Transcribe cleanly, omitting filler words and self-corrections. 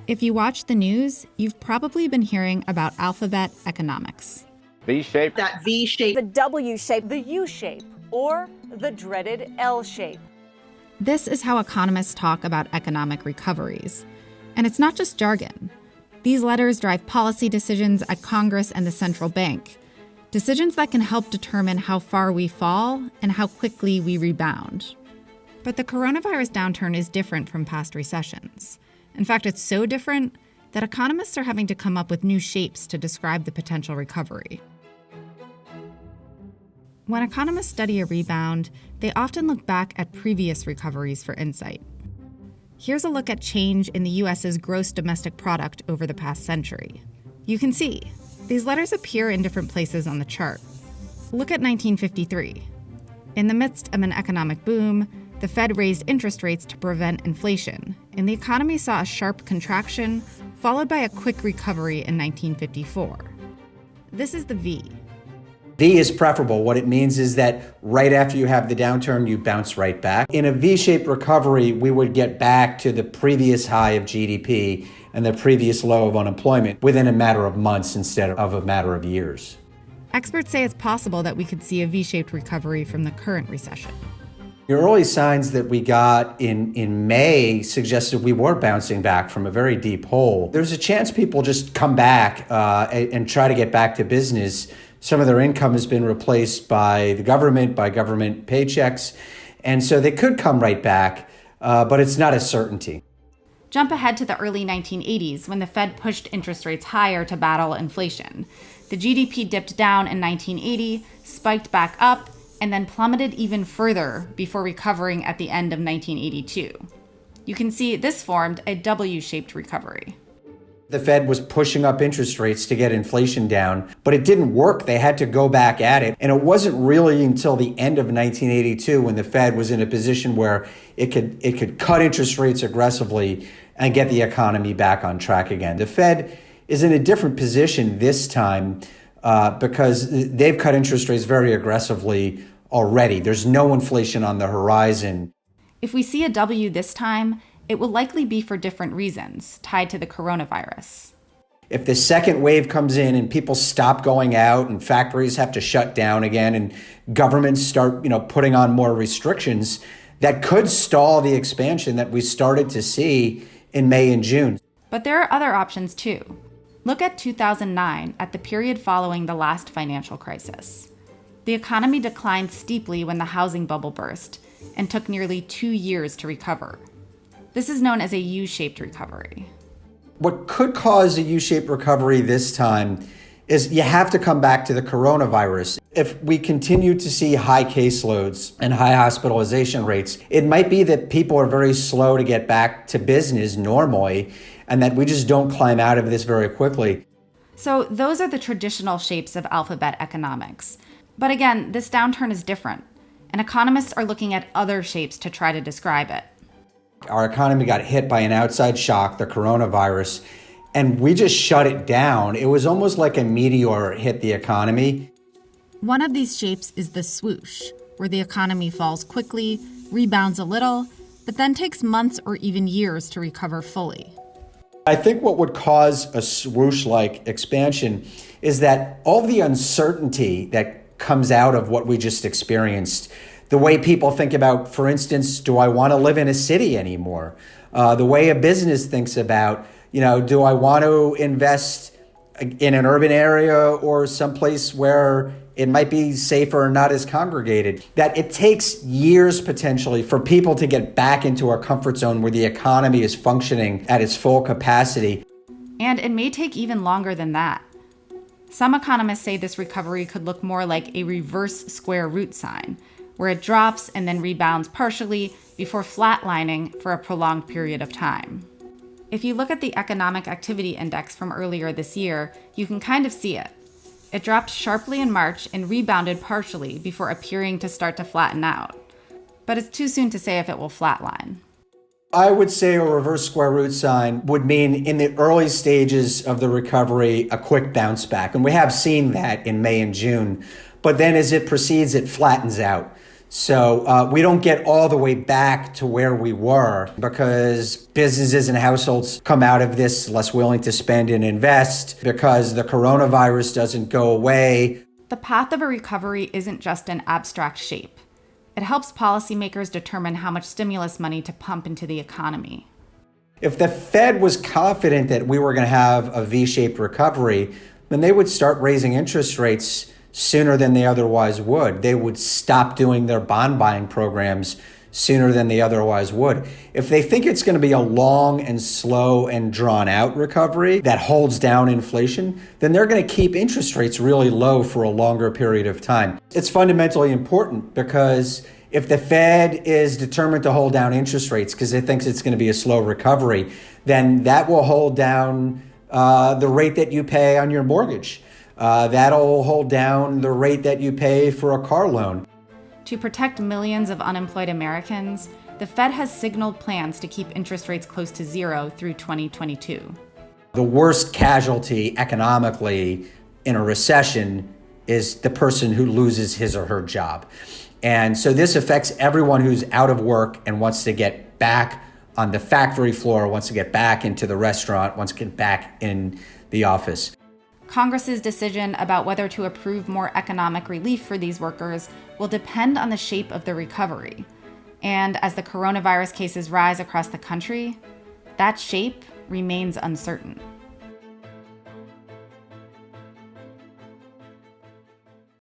If you watch the news, you've probably been hearing about alphabet economics. V-shape. That V shape. The W shape, the U shape, or the dreaded L shape. This is how economists talk about economic recoveries. And it's not just jargon. These letters drive policy decisions at Congress and the central bank, decisions that can help determine how far we fall and how quickly we rebound. But the coronavirus downturn is different from past recessions. In fact, it's so different that economists are having to come up with new shapes to describe the potential recovery. When economists study a rebound, they often look back at previous recoveries for insight. Here's a look at change in the U.S.'s gross domestic product over the past century. You can see, these letters appear in different places on the chart. Look at 1953. In the midst of an economic boom, the Fed raised interest rates to prevent inflation, and the economy saw a sharp contraction, followed by a quick recovery in 1954. This is the V. V is preferable. What it means is that right after you have the downturn, you bounce right back. In a V-shaped recovery, we would get back to the previous high of GDP and the previous low of unemployment within a matter of months instead of a matter of years. Experts say it's possible that we could see a V-shaped recovery from the current recession. The early signs that we got in May suggested we were bouncing back from a very deep hole. There's a chance people just come back and try to get back to business. Some of their income has been replaced by the government, by government paychecks, and so they could come right back, but it's not a certainty. Jump ahead to the early 1980s when the Fed pushed interest rates higher to battle inflation. The GDP dipped down in 1980, spiked back up, and then plummeted even further before recovering at the end of 1982. You can see this formed a W-shaped recovery. The Fed was pushing up interest rates to get inflation down, but it didn't work. They had to go back at it. And it wasn't really until the end of 1982 when the Fed was in a position where it could cut interest rates aggressively and get the economy back on track again. The Fed is in a different position this time because they've cut interest rates very aggressively already. There's no inflation on the horizon. If we see a W this time, it will likely be for different reasons tied to the coronavirus. If the second wave comes in and people stop going out and factories have to shut down again and governments start, putting on more restrictions, that could stall the expansion that we started to see in May and June. But there are other options too. Look at 2009, at the period following the last financial crisis. The economy declined steeply when the housing bubble burst and took nearly 2 years to recover. This is known as a U-shaped recovery. What could cause a U-shaped recovery this time is you have to come back to the coronavirus. If we continue to see high caseloads and high hospitalization rates, it might be that people are very slow to get back to business normally and that we just don't climb out of this very quickly. So those are the traditional shapes of alphabet economics. But again, this downturn is different, and economists are looking at other shapes to try to describe it. Our economy got hit by an outside shock, the coronavirus, and we just shut it down. It was almost like a meteor hit the economy. One of these shapes is the swoosh, where the economy falls quickly, rebounds a little, but then takes months or even years to recover fully. I think what would cause a swoosh-like expansion is that all the uncertainty that comes out of what we just experienced, the way people think about, for instance, do I want to live in a city anymore? The way a business thinks about, do I want to invest in an urban area or someplace where it might be safer and not as congregated? That it takes years potentially for people to get back into a comfort zone where the economy is functioning at its full capacity. And it may take even longer than that. Some economists say this recovery could look more like a reverse square root sign, where it drops and then rebounds partially before flatlining for a prolonged period of time. If you look at the Economic Activity Index from earlier this year, you can kind of see it. It dropped sharply in March and rebounded partially before appearing to start to flatten out. But it's too soon to say if it will flatline. I would say a reverse square root sign would mean in the early stages of the recovery, a quick bounce back. And we have seen that in May and June. But then as it proceeds, it flattens out. So we don't get all the way back to where we were because businesses and households come out of this less willing to spend and invest because the coronavirus doesn't go away. The path of a recovery isn't just an abstract shape. It helps policymakers determine how much stimulus money to pump into the economy. If the Fed was confident that we were going to have a V-shaped recovery, then they would start raising interest rates sooner than they otherwise would. They would stop doing their bond buying programs sooner than they otherwise would. If they think it's going to be a long and slow and drawn out recovery that holds down inflation, then they're going to keep interest rates really low for a longer period of time. It's fundamentally important because if the Fed is determined to hold down interest rates because it thinks it's going to be a slow recovery, then that will hold down the rate that you pay on your mortgage. That'll hold down the rate that you pay for a car loan. To protect millions of unemployed Americans, the Fed has signaled plans to keep interest rates close to zero through 2022. The worst casualty economically in a recession is the person who loses his or her job. And so this affects everyone who's out of work and wants to get back on the factory floor, wants to get back into the restaurant, wants to get back in the office. Congress's decision about whether to approve more economic relief for these workers will depend on the shape of the recovery. And as the coronavirus cases rise across the country, that shape remains uncertain.